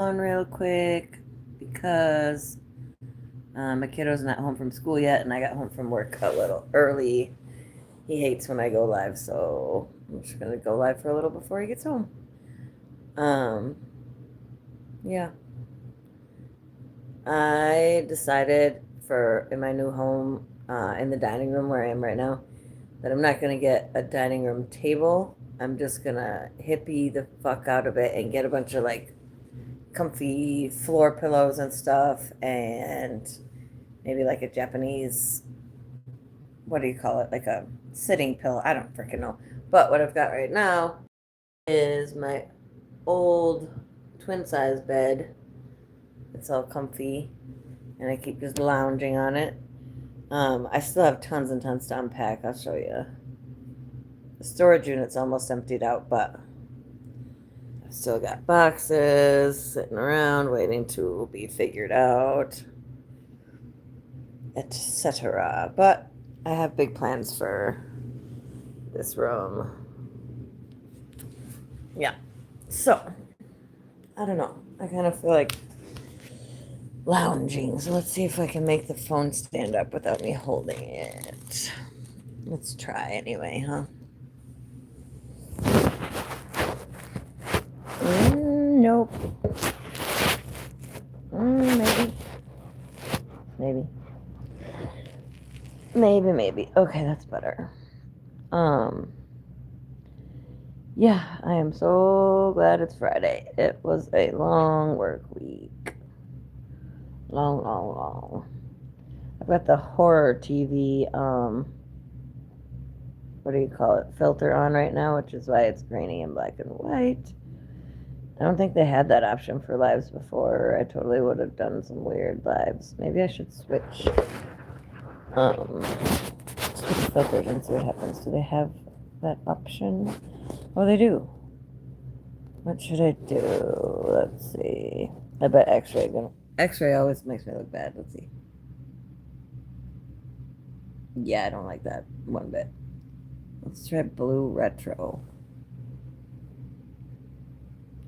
on real quick because my kiddo's not home from school yet, and I got home from work a little early. He hates when I go live, so I'm just gonna go live for a little before he gets home. Um, yeah, I decided for in my new home, in the dining room where I am right now, that I'm not gonna get a dining room table. I'm just gonna hippie the fuck out of it and get a bunch of like comfy floor pillows and stuff, and maybe like a Japanese, what do you call it? Like a sitting pillow. I don't freaking know. But what I've got right now is my old twin size bed. It's all comfy, and I keep just lounging on it. I still have tons and tons to unpack. I'll show you. The storage unit's almost emptied out, but I've still got boxes sitting around waiting to be figured out, etc. But I have big plans for this room. Yeah. So, I don't know. I kind of feel like lounging. So let's see if I can make the phone stand up without me holding it. Let's try anyway, huh? Nope. Maybe. Maybe. Maybe. Okay, that's better. Um, yeah, I am so glad it's Friday. It was a long work week. Long. I've got the horror TV, what do you call it, filter on right now, which is why it's grainy and black and white. I don't think they had that option for lives before. I totally would have done some weird lives. Maybe I should um, switch filters and see what happens. Do they have that option? Oh, they do. What should I do? Let's see. I bet X-ray always makes me look bad. Let's see. Yeah, I don't like that one bit. Let's try blue retro.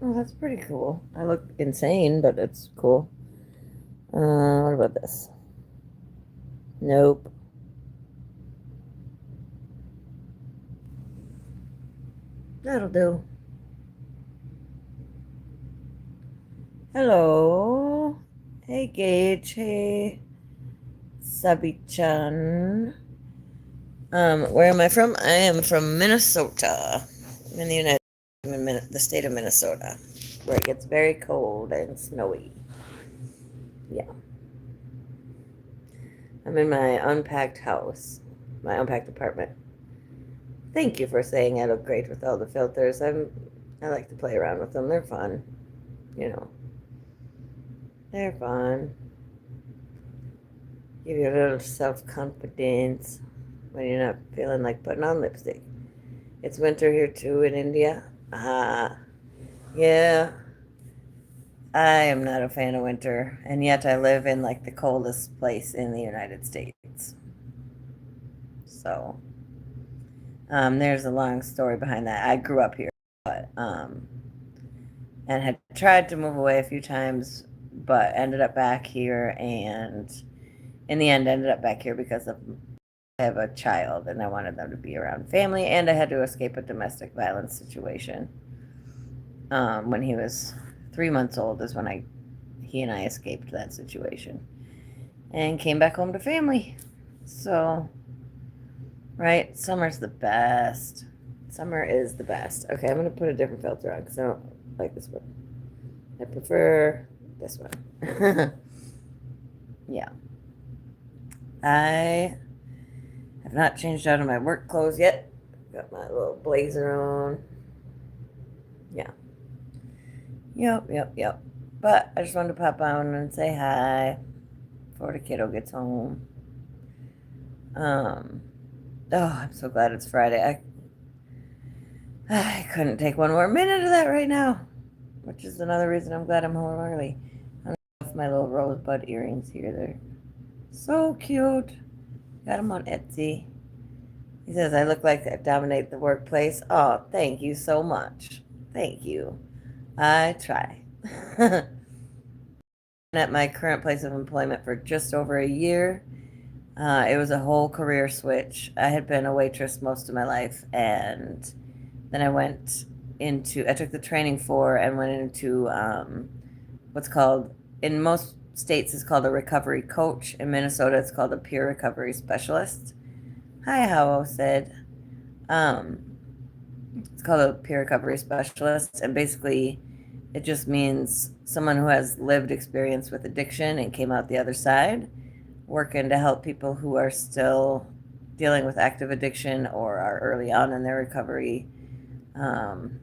Oh, that's pretty cool. I look insane, but it's cool. What about this? Nope. That'll do. Hello. Hey, Gage. Hey, Sabi-chan. Where am I from? I am from Minnesota. I'm in the the state of Minnesota, where it gets very cold and snowy. Yeah. I'm in my unpacked house, my unpacked apartment. Thank you for saying I look great with all the filters. I like to play around with them. They're fun. You know, they're fun. Give you a little self-confidence when you're not feeling like putting on lipstick. It's winter here too in India. Yeah. I am not a fan of winter, and yet I live in like the coldest place in the United States. So, there's a long story behind that. I grew up here, but and had tried to move away a few times, but ended up back here, and in the end, ended up back here because of I have a child, and I wanted them to be around family, and I had to escape a domestic violence situation. When he was 3 months old is when he and I escaped that situation and came back home to family. So, right, summer's the best. Summer is the best. Okay, I'm gonna put a different filter on because I don't like this one. I prefer this one. Yeah. I have not changed out of my work clothes yet. Got my little blazer on. Yeah. Yep. But I just wanted to pop on and say hi before the kiddo gets home. Um, oh, I'm so glad it's Friday. I couldn't take one more minute of that right now, which is another reason I'm glad I'm home early. I love my little rosebud earrings here. They're so cute. Got them on Etsy. He says I look like I dominate the workplace. Oh, thank you so much. Thank you. I try. at my current place of employment for just over a year. It was a whole career switch. I had been a waitress most of my life, and then I took the training for and went into what's called, in most states, it's called a recovery coach. In Minnesota, it's called a peer recovery specialist. Hi, how said. Um, it's called a peer recovery specialist, and basically, it just means someone who has lived experience with addiction and came out the other side, working to help people who are still dealing with active addiction or are early on in their recovery. Um,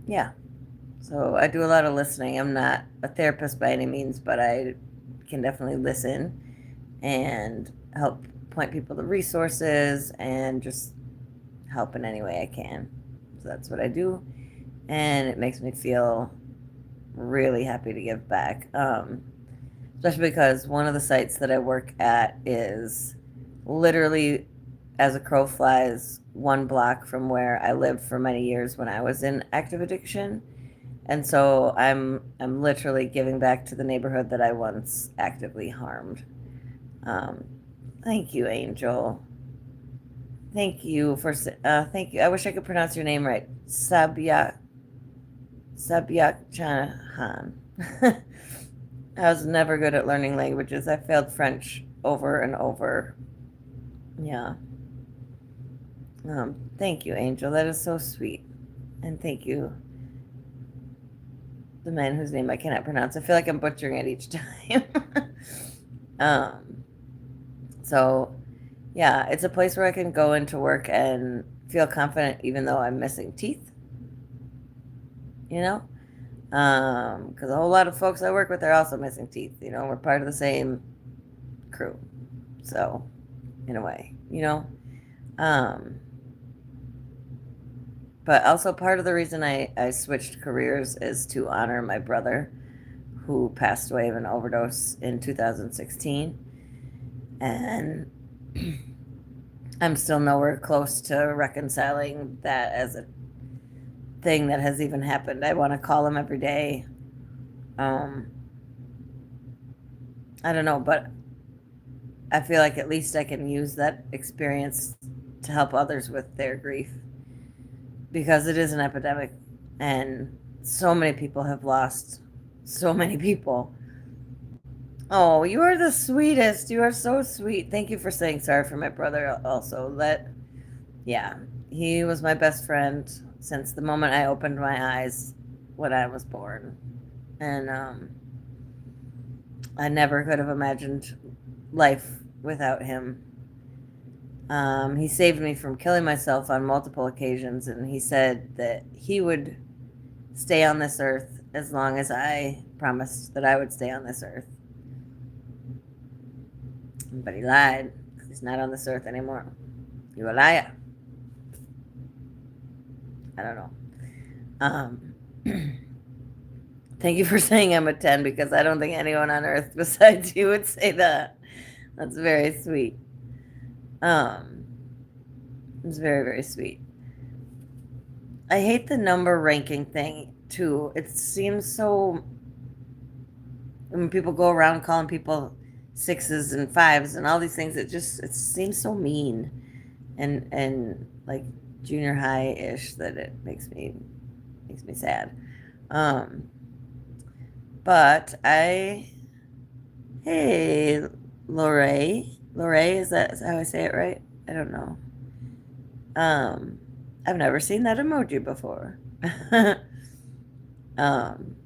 yeah. So I do a lot of listening. I'm not a therapist by any means, but I can definitely listen and help point people to resources and just help in any way I can. So that's what I do. And it makes me feel really happy to give back. Especially because one of the sites that I work at is literally, as a crow flies, one block from where I lived for many years when I was in active addiction. And so I'm literally giving back to the neighborhood that I once actively harmed. Um, Thank you, Angel. Thank you. I wish I could pronounce your name right. Sabyak Chanahan. I was never good at learning languages. I failed French over and over. Yeah. Thank you, Angel. That is so sweet. And thank you, the man whose name I cannot pronounce. I feel like I'm butchering it each time. um, so, yeah, it's a place where I can go into work and feel confident even though I'm missing teeth, you know? Because a whole lot of folks I work with are also missing teeth. We're part of the same crew. So, in a way, Um, but also part of the reason I switched careers is to honor my brother who passed away of an overdose in 2016. And I'm still nowhere close to reconciling that as a thing that has even happened. I want to call him every day. Um, I don't know, but I feel like at least I can use that experience to help others with their grief because it is an epidemic and so many people have lost so many people. Oh, you are the sweetest. You are so sweet. Thank you for saying sorry for my brother also. Yeah, he was my best friend since the moment I opened my eyes when I was born. And I never could have imagined life without him. He saved me from killing myself on multiple occasions, and he said that he would stay on this earth as long as I promised that I would stay on this earth. But he lied. He's not on this earth anymore. You're a liar. I don't know. Um, Thank you for saying I'm a 10 because I don't think anyone on earth besides you would say that. That's very sweet. It's very, very sweet. I hate the number ranking thing too. It seems so, when people go around calling people sixes and fives and all these things, it seems so mean and like junior high-ish that it makes me sad. But hey, Lorray, is that how I say it right? I don't know. I've never seen that emoji before. um,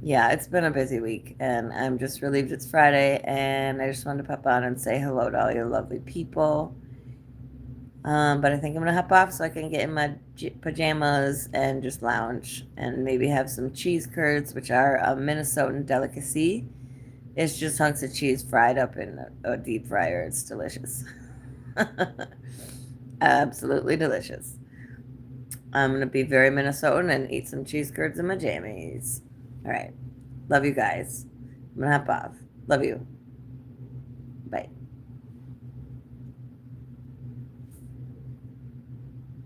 yeah, it's been a busy week, and I'm just relieved it's Friday, and I just wanted to pop on and say hello to all you lovely people. But I think I'm gonna hop off so I can get in my pajamas and just lounge and maybe have some cheese curds, which are a Minnesotan delicacy. It's just hunks of cheese fried up in a deep fryer. It's delicious. Absolutely delicious. I'm gonna be very Minnesotan and eat some cheese curds in my jammies. All right. Love you guys. I'm gonna hop off. Love you.